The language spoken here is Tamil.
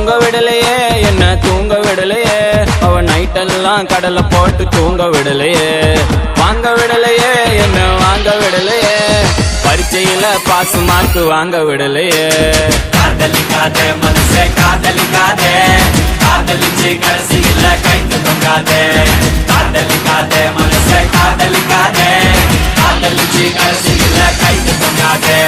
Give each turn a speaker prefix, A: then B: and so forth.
A: தூங்க விடலையே என்ன தூங்க விடலையே அவ நைட்டெல்லாம் கடலை போட்டு தூங்க விடலையே வாங்க விடலையே என்ன வாங்க விடலையே பரீட்சையில பாஸ் மார்க் வாங்க விடலையே
B: காதலிக்காதே மனசே காதலிக்காதே காதலிச்சு கடைசியில கைத்து தொங்காதே காதலிக்காதே மனசே காதலிக்காதே காதலிச்சு கடைசியில கைத்து தொங்காதே